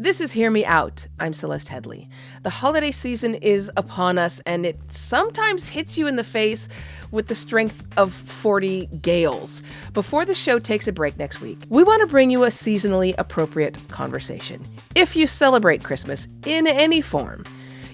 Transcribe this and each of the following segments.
This is Hear Me Out. I'm Celeste Headley. The holiday season is upon us, and it sometimes hits you in the face with the strength of 40 gales. Before the show takes a break next week, we want to bring you a seasonally appropriate conversation. If you celebrate Christmas in any form,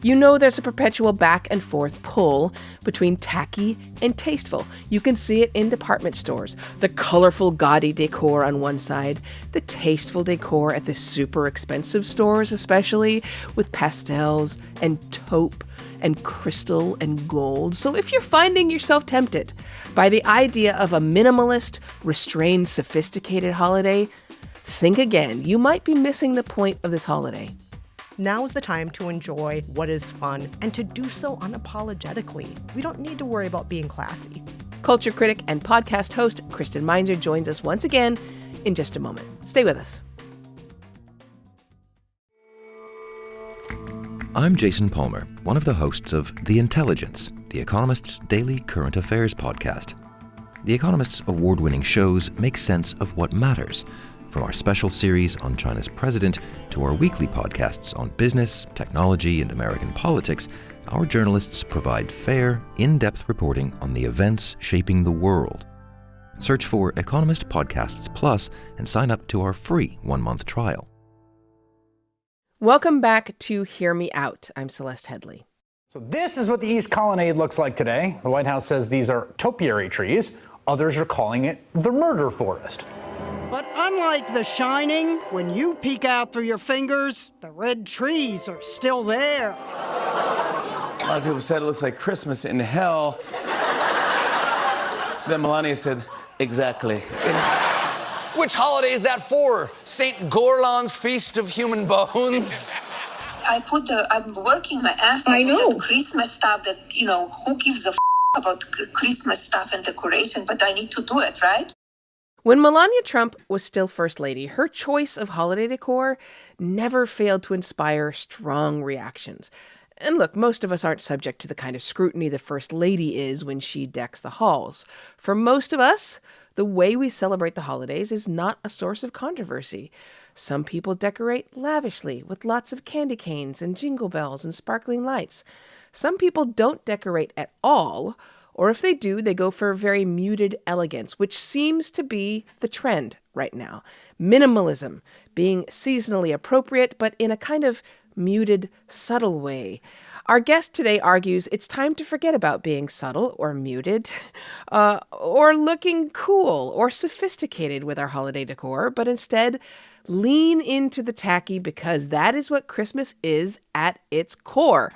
you know there's a perpetual back and forth pull between tacky and tasteful. You can see it in department stores. The colorful, gaudy decor on one side, the tasteful decor at the super expensive stores, especially with pastels and taupe and crystal and gold. So if you're finding yourself tempted by the idea of a minimalist, restrained, sophisticated holiday, think again. You might be missing the point of this holiday. Now is the time to enjoy what is fun and to do so unapologetically. We don't need to worry about being classy. Culture critic and podcast host Kristen Meinzer joins us once again in just a moment. Stay with us. I'm Jason Palmer, one of the hosts of The Intelligence, The Economist's daily current affairs podcast. The Economist's award-winning shows make sense of what matters, from our special series on China's president to our weekly podcasts on business, technology, and American politics. Our journalists provide fair, in-depth reporting on the events shaping the world. Search for Economist Podcasts Plus and sign up to our free 1-month trial. Welcome back to Hear Me Out. I'm Celeste Headley. So this is what the East Colonnade looks like today. The White House says these are topiary trees. Others are calling it the murder forest. But unlike The Shining, when you peek out through your fingers, the red trees are still there. A lot of people said it looks like Christmas in hell. Then Melania said, exactly. Which holiday is that for? St. Gorlan's Feast of Human Bones? I'm working my ass off with Christmas stuff that, who gives a about Christmas stuff and decoration, but I need to do it, right? When Melania Trump was still First Lady, her choice of holiday decor never failed to inspire strong reactions. And look, most of us aren't subject to the kind of scrutiny the First Lady is when she decks the halls. For most of us, the way we celebrate the holidays is not a source of controversy. Some people decorate lavishly with lots of candy canes and jingle bells and sparkling lights. Some people don't decorate at all, or if they do, they go for very muted elegance, which seems to be the trend right now. Minimalism, being seasonally appropriate, but in a kind of muted, subtle way. Our guest today argues it's time to forget about being subtle or muted, or looking cool or sophisticated with our holiday decor, but instead lean into the tacky because that is what Christmas is at its core.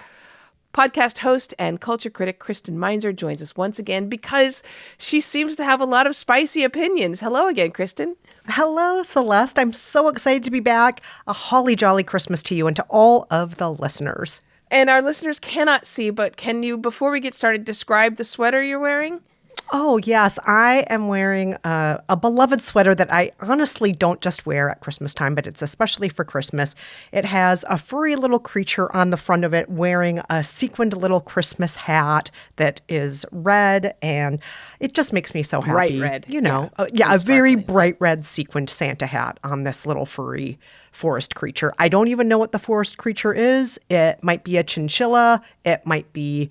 Podcast host and culture critic Kristen Meinzer joins us once again because she seems to have a lot of spicy opinions. Hello again, Kristen. Hello, Celeste. I'm so excited to be back. A holly jolly Christmas to you and to all of the listeners. And our listeners cannot see, but can you, before we get started, describe the sweater you're wearing? Oh, yes. I am wearing a beloved sweater that I honestly don't just wear at Christmas time, but it's especially for Christmas. It has a furry little creature on the front of it wearing a sequined little Christmas hat that is red, and it just makes me so happy. Bright red. A very bright red sequined Santa hat on this little furry forest creature. I don't even know what the forest creature is. It might be a chinchilla. It might be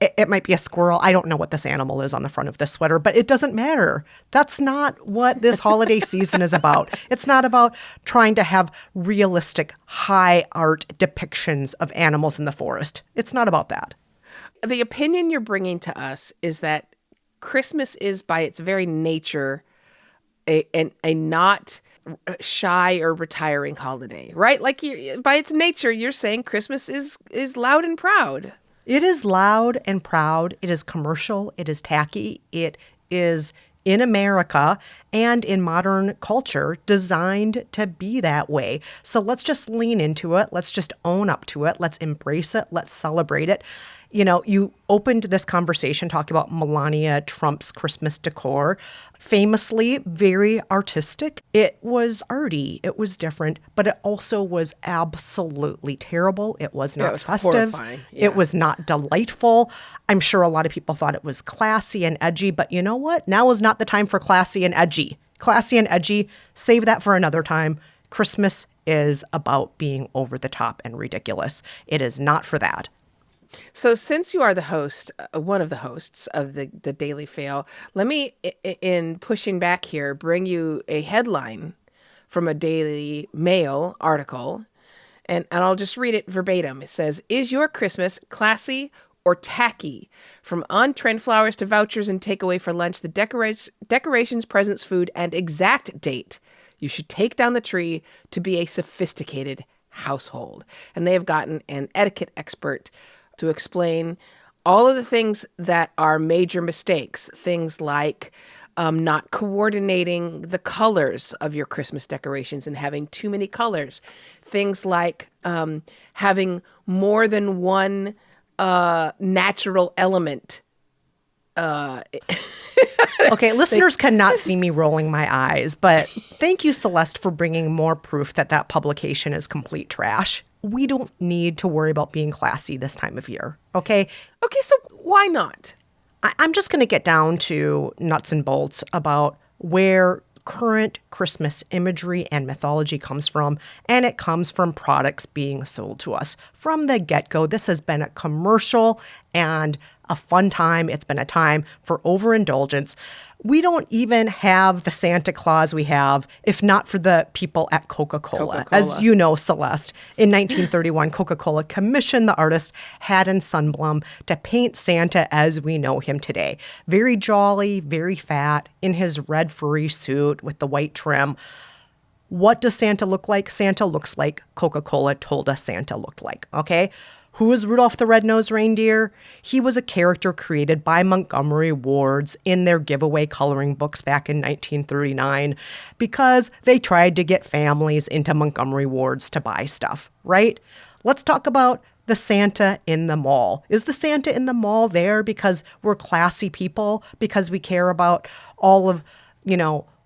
It might be a squirrel. I don't know what this animal is on the front of this sweater, but it doesn't matter. That's not what this holiday season is about. It's not about trying to have realistic, high art depictions of animals in the forest. It's not about that. The opinion you're bringing to us is that Christmas is, by its very nature, a not shy or retiring holiday, right? Like by its nature, you're saying Christmas is loud and proud. It is loud and proud. It is commercial. It is tacky. It is, in America and in modern culture, designed to be that way. So let's just lean into it. Let's just own up to it. Let's embrace it. Let's celebrate it. You opened this conversation talking about Melania Trump's Christmas decor. Famously very artistic. It was arty. It was different, but it also was absolutely terrible. It was not festive. Horrifying. Yeah. It was not delightful. I'm sure a lot of people thought it was classy and edgy, but you know what? Now is not the time for classy and edgy. Classy and edgy, save that for another time. Christmas is about being over the top and ridiculous. It is not for that. So since you are the host, one of the hosts of the Daily Fail, let me, in pushing back here, bring you a headline from a Daily Mail article, and I'll just read it verbatim. It says, "Is your Christmas classy or tacky? From on-trend flowers to vouchers and takeaway for lunch, the decorations, presents, food, and exact date you should take down the tree to be a sophisticated household." And they have gotten an etiquette expert to explain all of the things that are major mistakes. Things like not coordinating the colors of your Christmas decorations and having too many colors. Things like having more than one natural element. Okay, listeners cannot see me rolling my eyes, but thank you, Celeste, for bringing more proof that publication is complete trash. We don't need to worry about being classy this time of year, okay? Okay, so why not? I'm just going to get down to nuts and bolts about where current Christmas imagery and mythology comes from, and it comes from products being sold to us. From the get-go, this has been a commercial and a fun time. It's been a time for overindulgence. We don't even have the Santa Claus we have, if not for the people at Coca-Cola. As you know, Celeste, in 1931, Coca-Cola commissioned the artist Haddon Sundblom to paint Santa as we know him today. Very jolly, very fat, in his red furry suit with the white trim. What does Santa look like? Santa looks like Coca-Cola told us Santa looked like, okay? Who is Rudolph the Red-Nosed Reindeer? He was a character created by Montgomery Wards in their giveaway coloring books back in 1939 because they tried to get families into Montgomery Wards to buy stuff, right? Let's talk about the Santa in the mall. Is the Santa in the mall there because we're classy people, because we care about all of,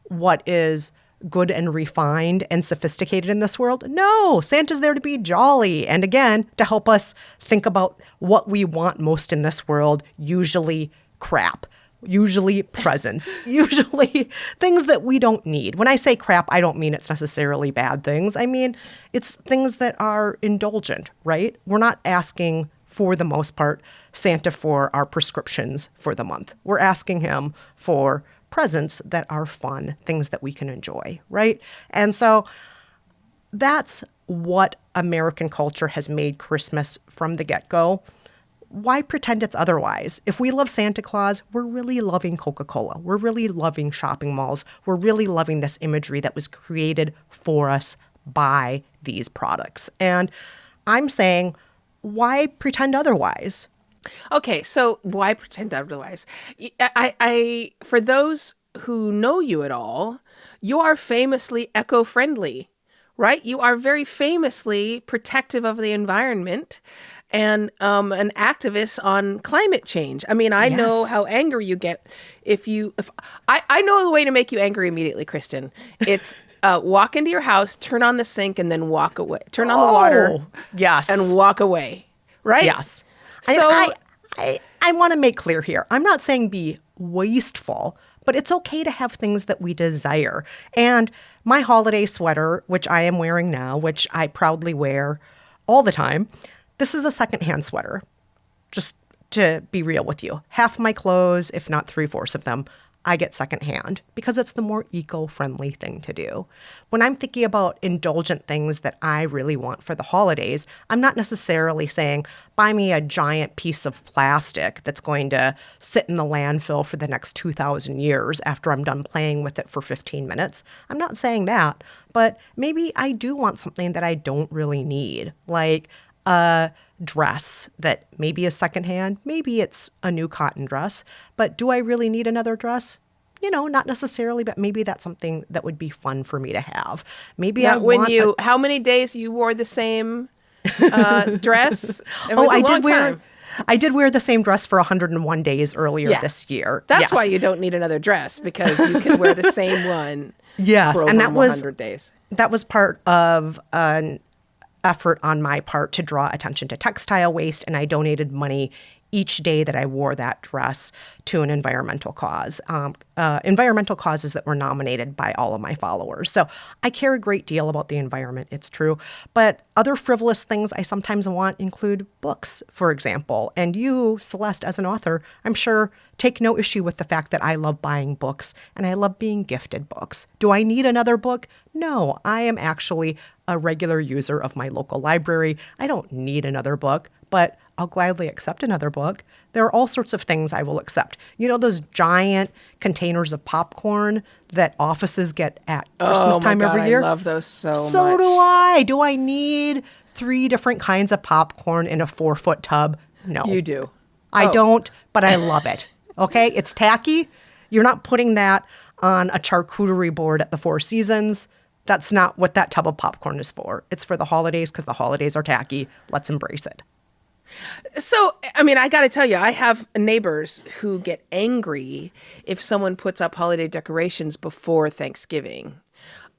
what is good and refined and sophisticated in this world? No, Santa's there to be jolly. And again, to help us think about what we want most in this world, usually crap, usually presents, usually things that we don't need. When I say crap, I don't mean it's necessarily bad things. I mean, it's things that are indulgent, right? We're not asking, for the most part, Santa for our prescriptions for the month. We're asking him for presents that are fun, things that we can enjoy, right? And so that's what American culture has made Christmas from the get-go. Why pretend it's otherwise? If we love Santa Claus, we're really loving Coca-Cola. We're really loving shopping malls. We're really loving this imagery that was created for us by these products. And I'm saying, why pretend otherwise? Okay, so why pretend otherwise? I for those who know you at all, you are famously eco-friendly, right? You are very famously protective of the environment and an activist on climate change. I mean, I know how angry you get if I know the way to make you angry immediately, Kristen. It's walk into your house, turn on the sink, and then walk away. Turn on the water, and walk away, right? Yes. So I want to make clear here. I'm not saying be wasteful, but it's okay to have things that we desire. And my holiday sweater, which I am wearing now, which I proudly wear all the time, this is a secondhand sweater. Just to be real with you. Half my clothes, if not 3/4 of them, I get secondhand because it's the more eco-friendly thing to do. When I'm thinking about indulgent things that I really want for the holidays, I'm not necessarily saying, buy me a giant piece of plastic that's going to sit in the landfill for the next 2,000 years after I'm done playing with it for 15 minutes. I'm not saying that, but maybe I do want something that I don't really need, like a dress that maybe is secondhand, maybe it's a new cotton dress, but do I really need another dress? Not necessarily, but maybe that's something that would be fun for me to have. Maybe how many days you wore the same dress? I did wear the same dress for 101 days earlier this year. That's why you don't need another dress, because you can wear the same one. Yes, for over and that 100 days. That was part of an effort on my part to draw attention to textile waste, and I donated money each day that I wore that dress to an environmental cause, environmental causes that were nominated by all of my followers. So I care a great deal about the environment, it's true. But other frivolous things I sometimes want include books, for example. And you, Celeste, as an author, I'm sure take no issue with the fact that I love buying books and I love being gifted books. Do I need another book? No, I am actually a regular user of my local library. I don't need another book, but I'll gladly accept another book. There are all sorts of things I will accept. You know those giant containers of popcorn that offices get at Christmas time every year? I love those so much. So do I. Do I need 3 different kinds of popcorn in a 4-foot tub? No. You do. I don't, but I love it. Okay? It's tacky. You're not putting that on a charcuterie board at the Four Seasons. That's not what that tub of popcorn is for. It's for the holidays because the holidays are tacky. Let's embrace it. So, I mean, I got to tell you, I have neighbors who get angry if someone puts up holiday decorations before Thanksgiving.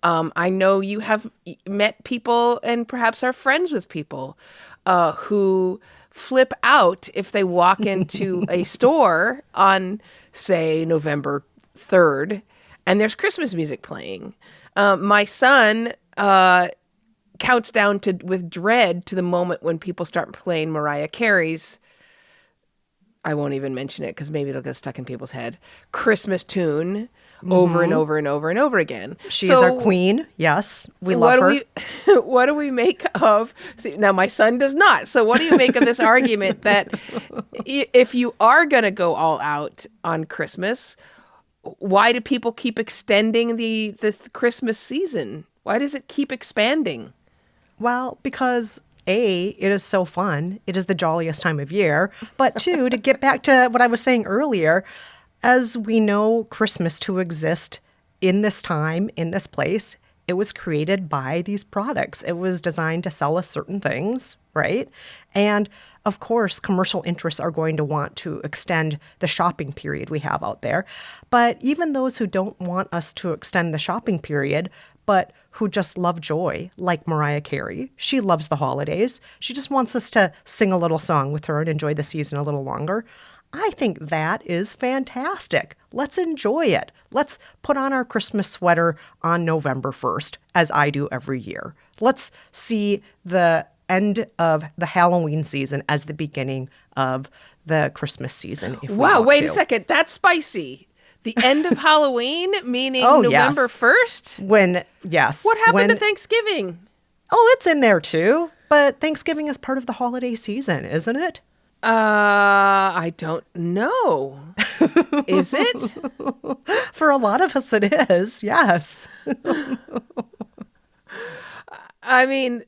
I know you have met people and perhaps are friends with people who flip out if they walk into a store on, say, November 3rd, and there's Christmas music playing. My son counts down with dread to the moment when people start playing Mariah Carey's, I won't even mention it because maybe it'll get stuck in people's head, Christmas tune over and over and over and over again. She is our queen. Yes, we love her. What do we make of, see, now my son does not, so what do you make of this argument that if you are going to go all out on Christmas, why do people keep extending the Christmas season? Why does it keep expanding? Well, because A, it is so fun. It is the jolliest time of year. But 2, to get back to what I was saying earlier, as we know Christmas to exist in this time, in this place, it was created by these products. It was designed to sell us certain things, right? And of course, commercial interests are going to want to extend the shopping period we have out there. But even those who don't want us to extend the shopping period, but who just love joy, like Mariah Carey. She loves the holidays. She just wants us to sing a little song with her and enjoy the season a little longer. I think that is fantastic. Let's enjoy it. Let's put on our Christmas sweater on November 1st, as I do every year. Let's see the end of the Halloween season as the beginning of the Christmas season. If wow, wait a second. That's spicy. The end of Halloween, meaning November 1st? Yes. What happened to Thanksgiving? Oh, it's in there too. But Thanksgiving is part of the holiday season, isn't it? I don't know. Is it? For a lot of us, it is. Yes. I mean,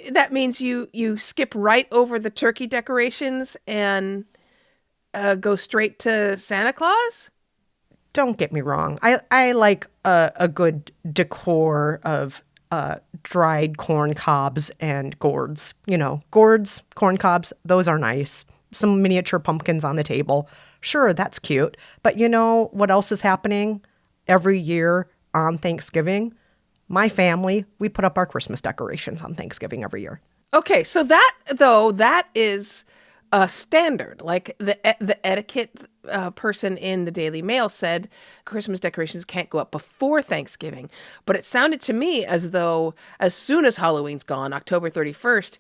that means you skip right over the turkey decorations and go straight to Santa Claus? Don't get me wrong. I like a good decor of dried corn cobs and gourds. You know, gourds, corn cobs, those are nice. Some miniature pumpkins on the table. Sure, that's cute. But you know what else is happening every year on Thanksgiving? My family, we put up our Christmas decorations on Thanksgiving every year. Okay, so that is a standard. Like the etiquette person in the Daily Mail said Christmas decorations can't go up before Thanksgiving. But it sounded to me as though as soon as Halloween's gone, October 31st,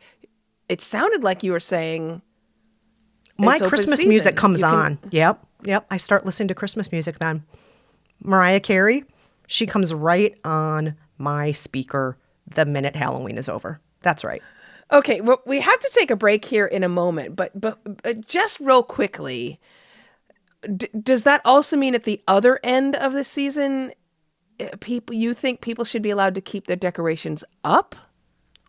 it sounded like you were saying my Christmas music comes on. Yep. I start listening to Christmas music then. Mariah Carey, she comes right on my speaker the minute Halloween is over. That's right. Okay, well, we have to take a break here in a moment, but just real quickly, does that also mean at the other end of the season, you think people should be allowed to keep their decorations up?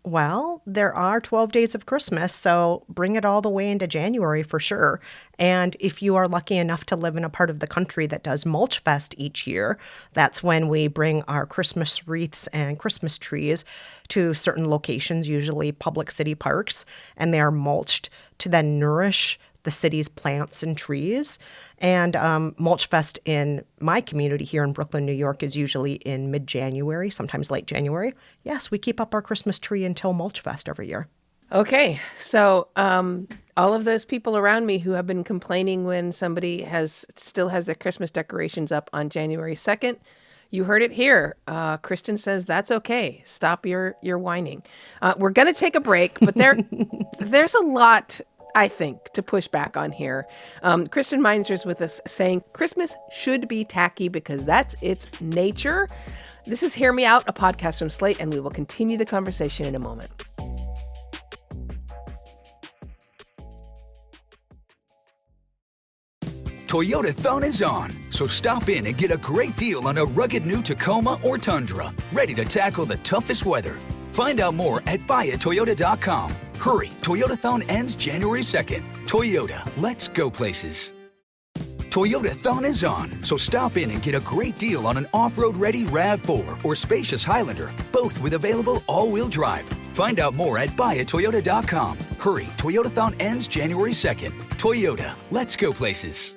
Well, there are 12 days of Christmas, so bring it all the way into January for sure. And if you are lucky enough to live in a part of the country that does Mulch Fest each year, that's when we bring our Christmas wreaths and Christmas trees to certain locations, usually public city parks, and they are mulched to then nourish the city's plants and trees. And Mulch Fest in my community here in Brooklyn, New York is usually in mid-January, sometimes late January. Yes, we keep up our Christmas tree until Mulch Fest every year. Okay, so all of those people around me who have been complaining when somebody still has their Christmas decorations up on January 2nd, you heard it here. Kristen says that's okay. Stop your whining. We're gonna take a break, but there's a lot, I think, to push back on here. Kristen Meinzer's with us saying Christmas should be tacky because that's its nature. This is Hear Me Out, a podcast from Slate, and we will continue the conversation in a moment. Toyota-thon is on, so stop in and get a great deal on a rugged new Tacoma or Tundra, ready to tackle the toughest weather. Find out more at buyatoyota.com. Hurry, Toyota-thon ends January 2nd. Toyota, let's go places. Toyota-thon is on, so stop in and get a great deal on an off-road ready RAV4 or spacious Highlander, both with available all-wheel drive. Find out more at buyatoyota.com. Hurry, Toyota-thon ends January 2nd. Toyota, let's go places.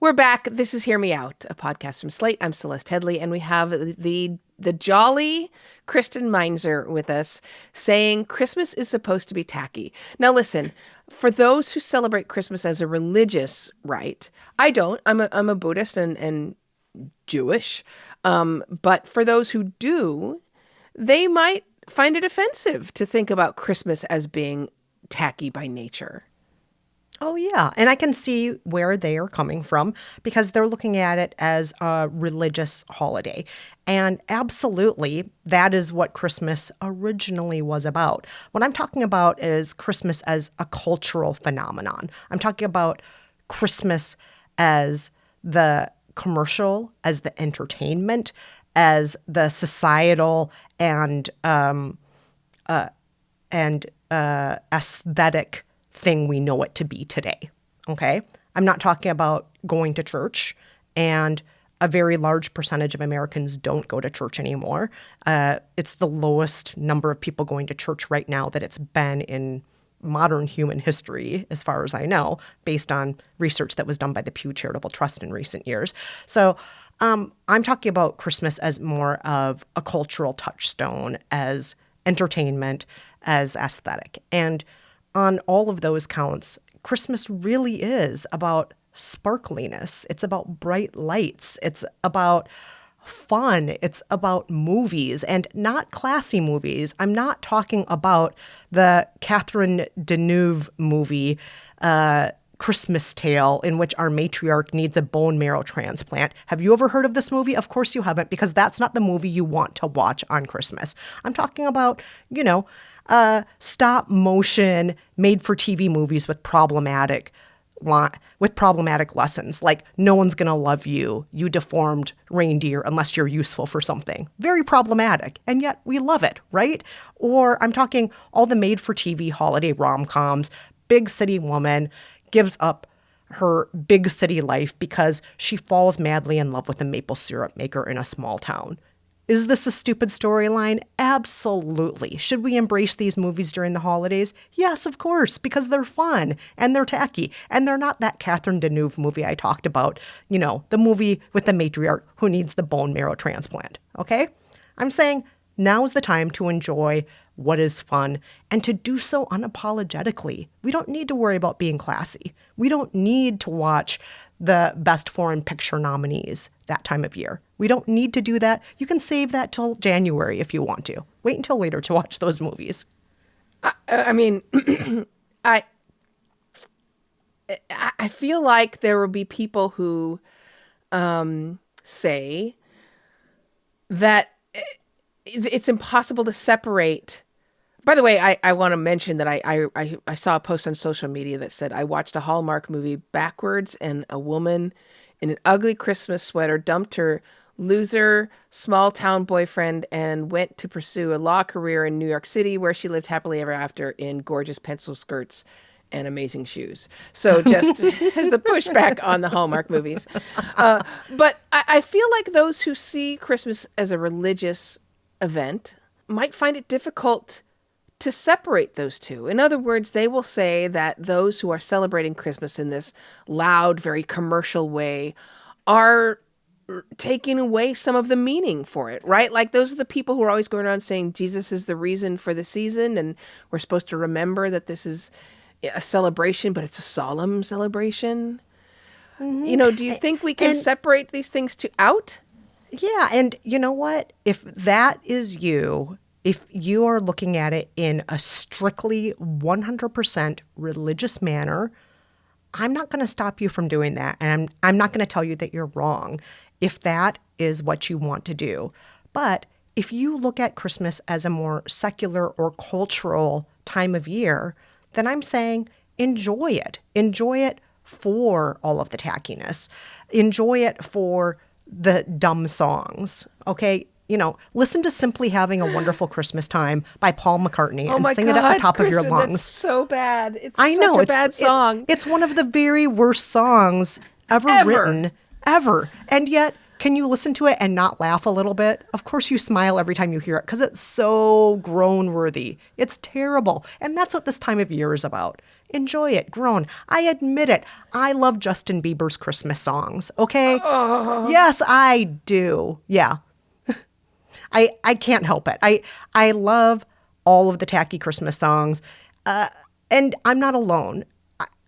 We're back. This is Hear Me Out, a podcast from Slate. I'm Celeste Headley, and we have the jolly Kristen Meinzer with us saying Christmas is supposed to be tacky. Now, listen, for those who celebrate Christmas as a religious rite, I don't. I'm a Buddhist and Jewish. But for those who do, they might find it offensive to think about Christmas as being tacky by nature. Oh, yeah. And I can see where they are coming from because they're looking at it as a religious holiday. And absolutely, that is what Christmas originally was about. What I'm talking about is Christmas as a cultural phenomenon. I'm talking about Christmas as the commercial, as the entertainment, as the societal and aesthetic thing we know it to be today, okay? I'm not talking about going to church, and a very large percentage of Americans don't go to church anymore. It's the lowest number of people going to church right now that it's been in modern human history, as far as I know, based on research that was done by the Pew Charitable Trust in recent years. So I'm talking about Christmas as more of a cultural touchstone, as entertainment, as aesthetic. And on all of those counts, Christmas really is about sparkliness. It's about bright lights. It's about fun. It's about movies, and not classy movies. I'm not talking about the Catherine Deneuve movie, Christmas Tale, in which our matriarch needs a bone marrow transplant. Have you ever heard of this movie? Of course you haven't, because that's not the movie you want to watch on Christmas. I'm talking about, stop motion made for TV movies with problematic lessons, like no one's gonna love you, you deformed reindeer, unless you're useful for something. Very problematic, and yet we love it, right? Or I'm talking all the made for TV holiday rom-coms. Big city woman gives up her big city life because she falls madly in love with a maple syrup maker in a small town. Is this a stupid storyline? Absolutely. Should we embrace these movies during the holidays? Yes, of course, because they're fun and they're tacky. And they're not that Catherine Deneuve movie I talked about, the movie with the matriarch who needs the bone marrow transplant, okay? I'm saying now's the time to enjoy what is fun and to do so unapologetically. We don't need to worry about being classy. We don't need to watch the best foreign picture nominees that time of year. We don't need to do that. You can save that till January if you want to. Wait until later to watch those movies. I mean, I feel like there will be people who say that it's impossible to separate. By the way, I want to mention that I saw a post on social media that said I watched a Hallmark movie backwards, and a woman in an ugly Christmas sweater dumped her loser small town boyfriend and went to pursue a law career in New York City, where she lived happily ever after in gorgeous pencil skirts and amazing shoes. So just as the pushback on the Hallmark movies. But I feel like those who see Christmas as a religious event might find it difficult to separate those two. In other words, they will say that those who are celebrating Christmas in this loud, very commercial way are taking away some of the meaning for it, right? Like those are the people who are always going around saying Jesus is the reason for the season, and we're supposed to remember that this is a celebration, but it's a solemn celebration. Do you think we can separate these things out? Yeah, and you know what? If that is you, if you are looking at it in a strictly 100% religious manner, I'm not going to stop you from doing that. And I'm not going to tell you that you're wrong if that is what you want to do. But if you look at Christmas as a more secular or cultural time of year, then I'm saying enjoy it. Enjoy it for all of the tackiness. Enjoy it for the dumb songs, okay? Listen to Simply Having a Wonderful Christmas Time by Paul McCartney and sing it at the top of your lungs. That's so bad. It's I know, such a bad song. It's one of the very worst songs ever written, ever. And yet, can you listen to it and not laugh a little bit? Of course you smile every time you hear it because it's so groan-worthy. It's terrible. And that's what this time of year is about. Enjoy it, groan. I admit it. I love Justin Bieber's Christmas songs, okay? Yes, I do. Yeah. I can't help it. I love all of the tacky Christmas songs. And I'm not alone.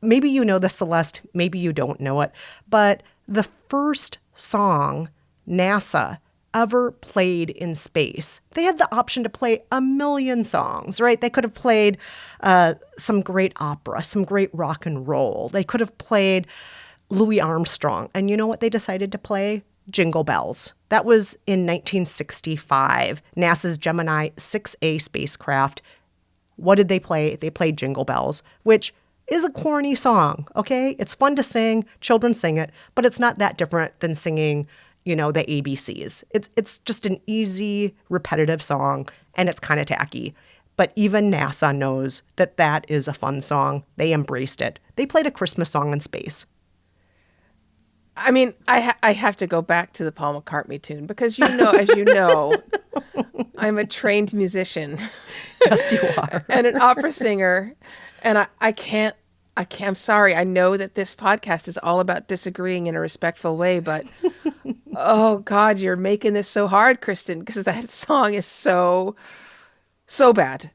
Maybe you know this, Celeste. Maybe you don't know it. But the first song NASA ever played in space, they had the option to play a million songs, right? They could have played some great opera, some great rock and roll. They could have played Louis Armstrong. And you know what they decided to play? Jingle Bells. That was in 1965, NASA's Gemini 6A spacecraft. What did they play? They played Jingle Bells, which is a corny song, okay? It's fun to sing, children sing it, but it's not that different than singing, the ABCs. It's just an easy, repetitive song, and it's kind of tacky. But even NASA knows that that is a fun song. They embraced it. They played a Christmas song in space. I mean, I have to go back to the Paul McCartney tune because as you know, I'm a trained musician. Yes, you are. And an opera singer. And I can't, I'm sorry. I know that this podcast is all about disagreeing in a respectful way, but oh God, you're making this so hard, Kristen, because that song is so bad.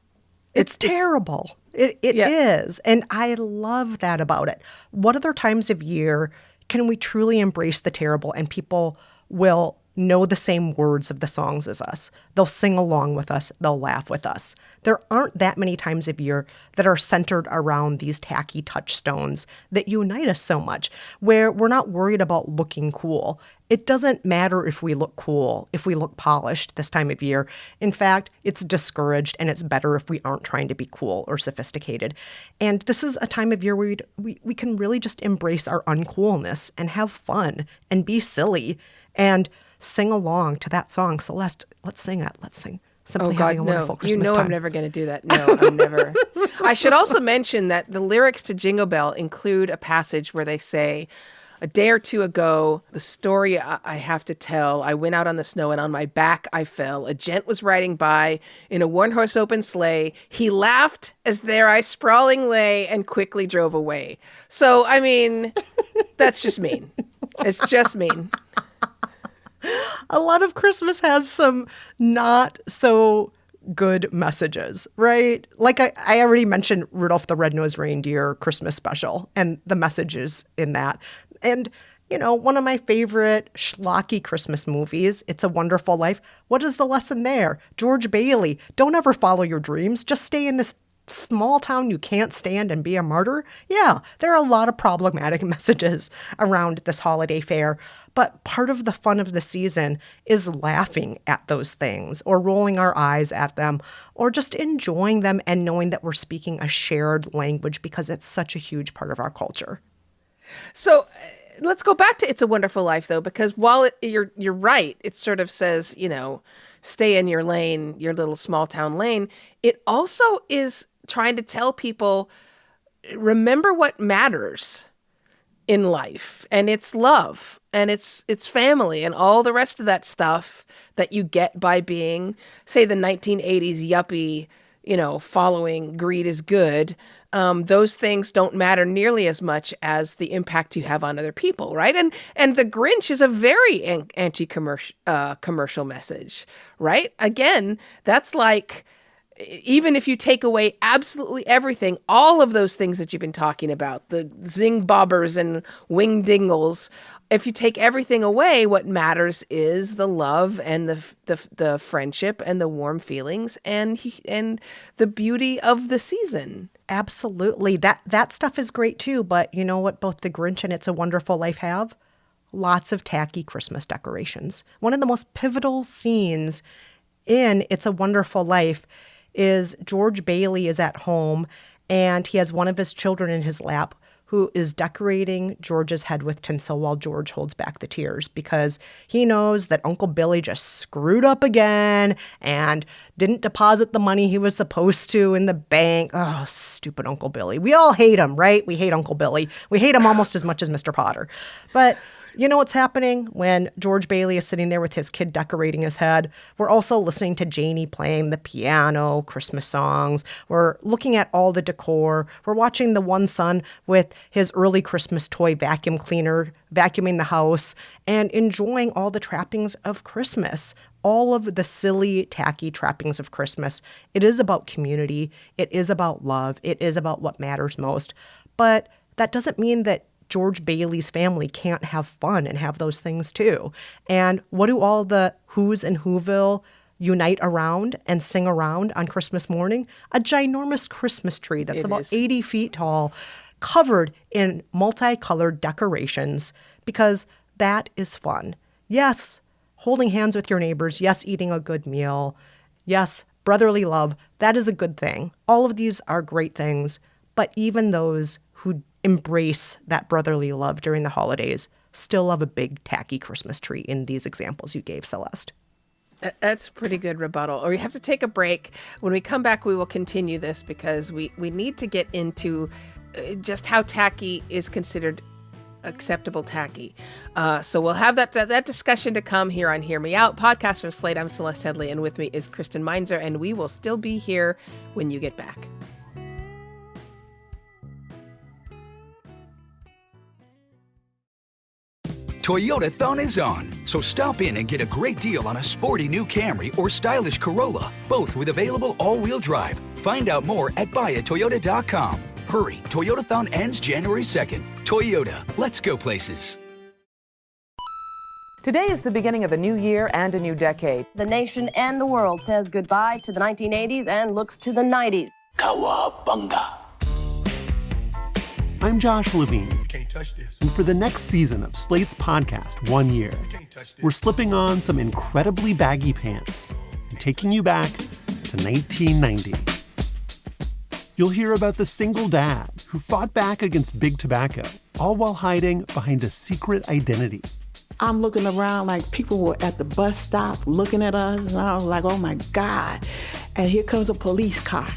It's terrible. It is. And I love that about it. What other times of year can we truly embrace the terrible and people will know the same words of the songs as us? They'll sing along with us. They'll laugh with us. There aren't that many times of year that are centered around these tacky touchstones that unite us so much, where we're not worried about looking cool. It doesn't matter if we look cool, if we look polished this time of year. In fact, it's discouraged and it's better if we aren't trying to be cool or sophisticated. And this is a time of year where we can really just embrace our uncoolness and have fun and be silly and sing along to that song. Celeste, let's sing it. Let's sing Simply Having a Wonderful Christmas Time. I'm never going to do that. No, I'm never. I should also mention that the lyrics to Jingle Bell include a passage where they say, a day or two ago, the story I have to tell, I went out on the snow and on my back I fell. A gent was riding by in a one-horse open sleigh. He laughed as there I sprawling lay and quickly drove away. So, I mean, that's just mean. It's just mean. A lot of Christmas has some not so good messages, right? Like I already mentioned Rudolph the Red-Nosed Reindeer Christmas special and the messages in that. And, one of my favorite schlocky Christmas movies, It's a Wonderful Life. What is the lesson there? George Bailey, don't ever follow your dreams. Just stay in this small town you can't stand and be a martyr. Yeah, there are a lot of problematic messages around this holiday fair. But part of the fun of the season is laughing at those things or rolling our eyes at them or just enjoying them and knowing that we're speaking a shared language because it's such a huge part of our culture. So let's go back to It's a Wonderful Life, though, because while you're right, it sort of says, stay in your lane, your little small town lane. It also is trying to tell people, remember what matters in life, and it's love and it's family and all the rest of that stuff that you get by being, say, the 1980s yuppie, following greed is good. those things don't matter nearly as much as the impact you have on other people, right? And the Grinch is a very anti-commercial commercial message, right? Again, that's like, even if you take away absolutely everything, all of those things that you've been talking about, the zing bobbers and wing dingles, if you take everything away, what matters is the love and the friendship and the warm feelings and the beauty of the season. Absolutely. That stuff is great too, but you know what both The Grinch and It's a Wonderful Life have? Lots of tacky Christmas decorations. One of the most pivotal scenes in It's a Wonderful Life is George Bailey is at home and he has one of his children in his lap who is decorating George's head with tinsel while George holds back the tears because he knows that Uncle Billy just screwed up again and didn't deposit the money he was supposed to in the bank. Oh, stupid Uncle Billy. We all hate him, right? We hate Uncle Billy. We hate him almost as much as Mr. Potter. But you know what's happening when George Bailey is sitting there with his kid decorating his head? We're also listening to Janie playing the piano, Christmas songs. We're looking at all the decor. We're watching the one son with his early Christmas toy vacuum cleaner, vacuuming the house, and enjoying all the trappings of Christmas. All of the silly, tacky trappings of Christmas. It is about community. It is about love. It is about what matters most. But that doesn't mean that George Bailey's family can't have fun and have those things too. And what do all the Who's in Whoville unite around and sing around on Christmas morning? A ginormous Christmas tree that's about 80 feet tall, covered in multicolored decorations, because that is fun. Yes, holding hands with your neighbors. Yes, eating a good meal. Yes, brotherly love. That is a good thing. All of these are great things, but even those who embrace that brotherly love during the holidays still love a big tacky Christmas tree in these examples you gave, Celeste. That's a pretty good rebuttal. Or we have to take a break. When we come back, we will continue this because we need to get into just how tacky is considered acceptable tacky. So we'll have that discussion to come here on Hear Me Out, podcast from Slate. I'm Celeste Headley, and with me is Kristen Meinzer, and we will still be here when you get back. Toyotathon is on, so stop in and get a great deal on a sporty new Camry or stylish Corolla, both with available all-wheel drive. Find out more at buyatoyota.com. Hurry, Toyotathon ends January 2nd. Toyota, let's go places. Today is the beginning of a new year and a new decade. The nation and the world says goodbye to the 1980s and looks to the 90s. Kawabunga. I'm Josh Levine. You can't touch this. And for the next season of Slate's podcast, 1 Year, we're slipping on some incredibly baggy pants and taking you back to 1990. You'll hear about the single dad who fought back against big tobacco, all while hiding behind a secret identity. I'm looking around like people were at the bus stop looking at us, and I was like, oh my God. And here comes a police car.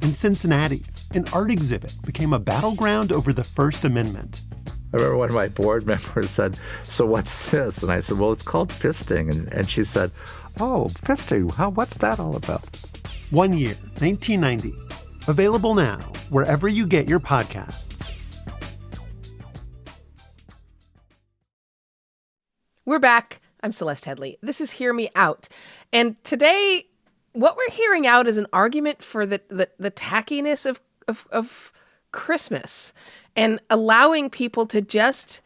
In Cincinnati, an art exhibit became a battleground over the First Amendment. I remember one of my board members said, so what's this? And I said, well, it's called fisting. And she said, oh, fisting, what's that all about? 1 Year, 1990. Available now, wherever you get your podcasts. We're back. I'm Celeste Headley. This is Hear Me Out. And today, what we're hearing out is an argument for the tackiness of Christmas and allowing people to just,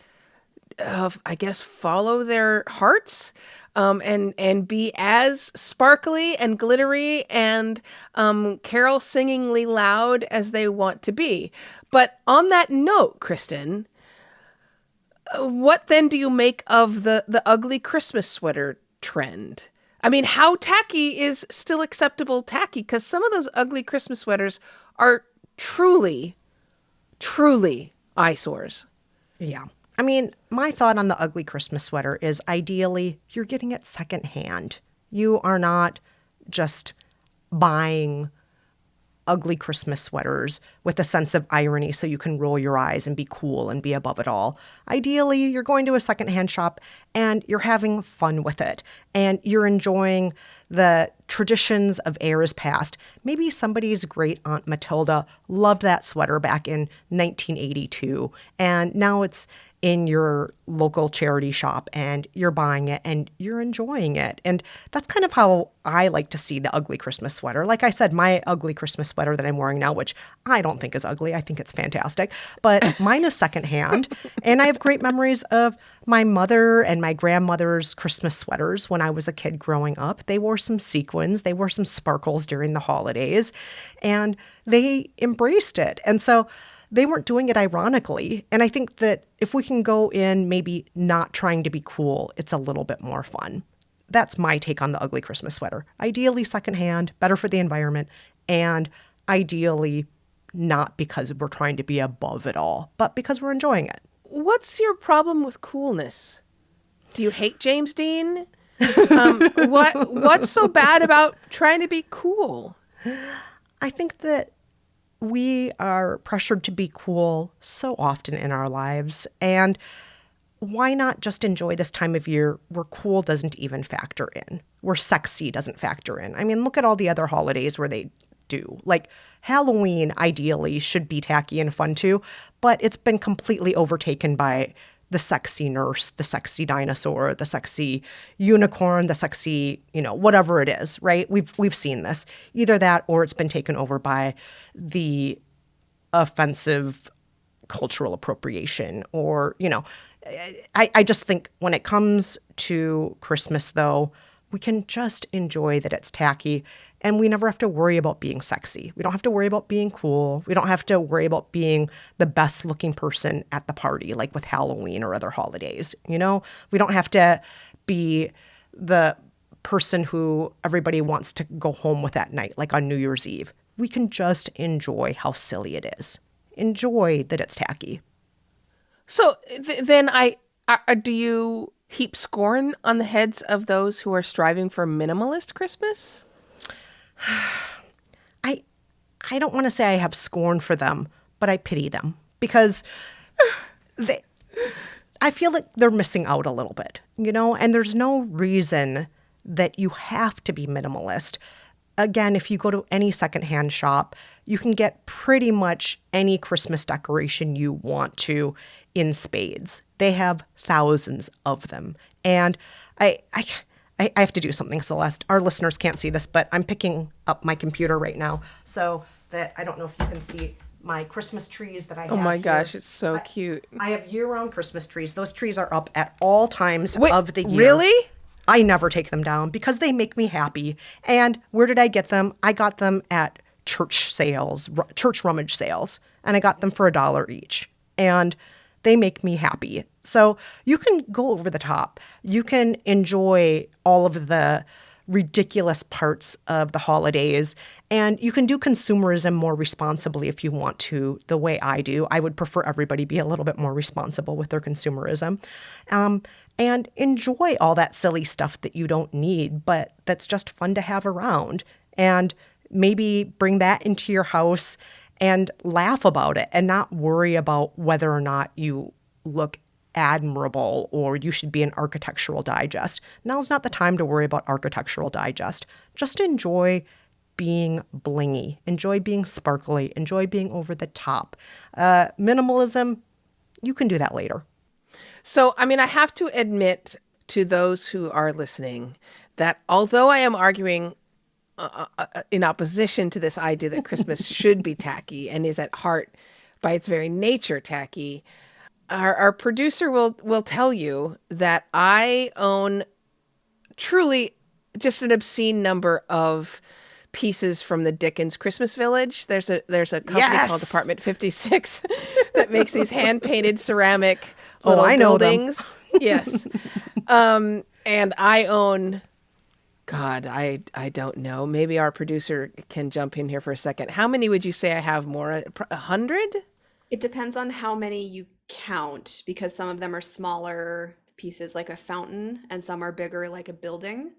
I guess, follow their hearts and be as sparkly and glittery and carol singingly loud as they want to be. But on that note, Kristen, what then do you make of the ugly Christmas sweater trend? I mean, how tacky is still acceptable tacky? Because some of those ugly Christmas sweaters are truly, truly eyesores. Yeah. I mean, my thought on the ugly Christmas sweater is ideally you're getting it secondhand. You are not just buying ugly Christmas sweaters with a sense of irony so you can roll your eyes and be cool and be above it all. Ideally, you're going to a secondhand shop and you're having fun with it and you're enjoying the traditions of eras past. Maybe somebody's great Aunt Matilda loved that sweater back in 1982, and now it's in your local charity shop and you're buying it and you're enjoying it. And that's kind of how I like to see the ugly Christmas sweater. Like I said, my ugly Christmas sweater that I'm wearing now, which I don't think is ugly, I think it's fantastic, but mine is secondhand. And I have great memories of my mother and my grandmother's Christmas sweaters when I was a kid growing up. They wore some sequins, they wore some sparkles during the holidays, and they embraced it. And so they weren't doing it ironically. And I think that if we can go in maybe not trying to be cool, it's a little bit more fun. That's my take on the ugly Christmas sweater. Ideally secondhand, better for the environment, and ideally not because we're trying to be above it all, but because we're enjoying it. What's your problem with coolness? Do you hate James Dean? What's so bad about trying to be cool? I think that we are pressured to be cool so often in our lives. And why not just enjoy this time of year where cool doesn't even factor in, where sexy doesn't factor in? I mean, look at all the other holidays where they do. Like Halloween, ideally, should be tacky and fun too, but it's been completely overtaken by the sexy nurse, the sexy dinosaur, the sexy unicorn, the sexy, whatever it is, right? We've seen this. Either that or it's been taken over by the offensive cultural appropriation or, I just think when it comes to Christmas, though, we can just enjoy that it's tacky and we never have to worry about being sexy. We don't have to worry about being cool. We don't have to worry about being the best looking person at the party, like with Halloween or other holidays. We don't have to be the person who everybody wants to go home with that night, like on New Year's Eve. We can just enjoy how silly it is. Enjoy that it's tacky. So then do you heap scorn on the heads of those who are striving for minimalist Christmas? I don't want to say I have scorn for them, but I pity them because I feel like they're missing out a little bit, and there's no reason that you have to be minimalist. Again, if you go to any secondhand shop, you can get pretty much any Christmas decoration you want to in spades. They have thousands of them. And I have to do something, Celeste. Our listeners can't see this, but I'm picking up my computer right now so that I don't know if you can see my Christmas trees that I have. Oh my here. gosh, it's so cute. I have year-round Christmas trees. Those trees are up at all times of the year. Really? I never take them down because they make me happy. And where did I get them? I got them at church sales, church rummage sales, and I got them for $1 each. And they make me happy. So you can go over the top. You can enjoy all of the ridiculous parts of the holidays, and you can do consumerism more responsibly if you want to, the way I do. I would prefer everybody be a little bit more responsible with their consumerism, and enjoy all that silly stuff that you don't need, but that's just fun to have around. And maybe bring that into your house and laugh about it and not worry about whether or not you look admirable or you should be an Architectural Digest. Now's not the time to worry about Architectural Digest. Just enjoy being blingy, enjoy being sparkly, enjoy being over the top. Minimalism, you can do that later. So, I have to admit to those who are listening that although I am arguing in opposition to this idea that Christmas should be tacky and is at heart, by its very nature, tacky, our producer will tell you that I own truly just an obscene number of pieces from the Dickens Christmas Village. There's a company called Department 56 that makes these hand-painted ceramic little buildings. Yes. And I own... God, I don't know. Maybe our producer can jump in here for a second. How many would you say I have, Maura? 100? It depends on how many you count, because some of them are smaller pieces like a fountain and some are bigger like a building.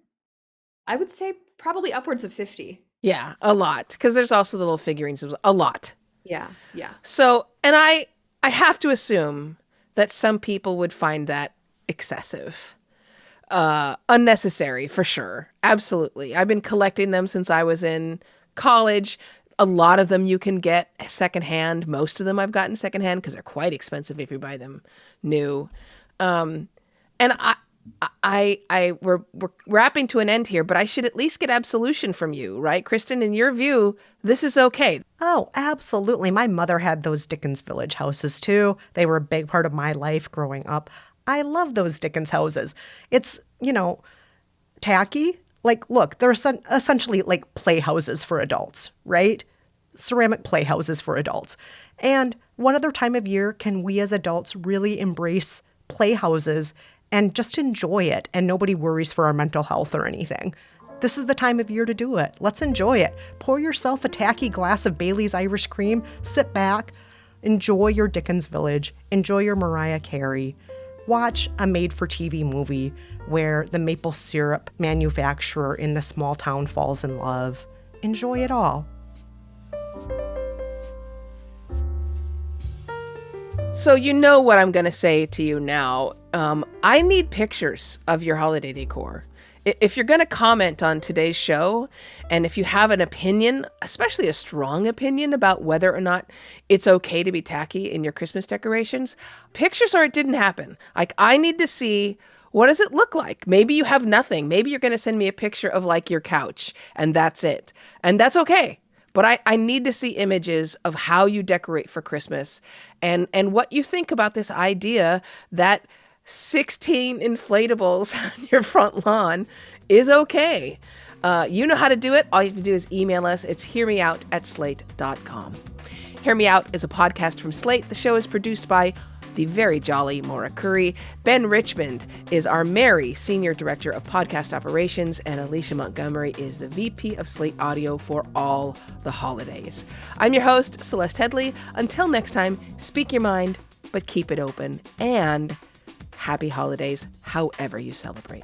I would say probably upwards of 50. Yeah, a lot. Because there's also little figurines. A lot. Yeah. So, and I have to assume that some people would find that excessive. Unnecessary, for sure. Absolutely. I've been collecting them since I was in college. A lot of them you can get secondhand. Most of them I've gotten secondhand because they're quite expensive if you buy them new. And we're wrapping to an end here, but I should at least get absolution from you, right? Kristen, in your view, this is okay. Oh, absolutely. My mother had those Dickens Village houses too. They were a big part of my life growing up. I love those Dickens houses. It's, tacky. Like, look, they're essentially like playhouses for adults, right? Ceramic playhouses for adults. And what other time of year can we as adults really embrace playhouses and just enjoy it and nobody worries for our mental health or anything? This is the time of year to do it. Let's enjoy it. Pour yourself a tacky glass of Bailey's Irish Cream, sit back, enjoy your Dickens Village, enjoy your Maura Currie. Watch a made-for-TV movie where the maple syrup manufacturer in the small town falls in love. Enjoy it all. So you know what I'm going to say to you now. I need pictures of your holiday decor. If you're going to comment on today's show, and if you have an opinion, especially a strong opinion about whether or not it's okay to be tacky in your Christmas decorations, pictures or it didn't happen. Like, I need to see, what does it look like? Maybe you have nothing. Maybe you're going to send me a picture of like your couch and that's it. And that's okay. But I need to see images of how you decorate for Christmas and what you think about this idea that 16 inflatables on your front lawn is okay. You know how to do it. All you have to do is email us. It's hearmeout@slate.com. Hear Me Out is a podcast from Slate. The show is produced by the very jolly Maura Currie. Ben Richmond is our merry Senior Director of Podcast Operations, and Alicia Montgomery is the VP of Slate Audio for all the holidays. I'm your host, Celeste Headley. Until next time, speak your mind, but keep it open, and happy holidays, however you celebrate.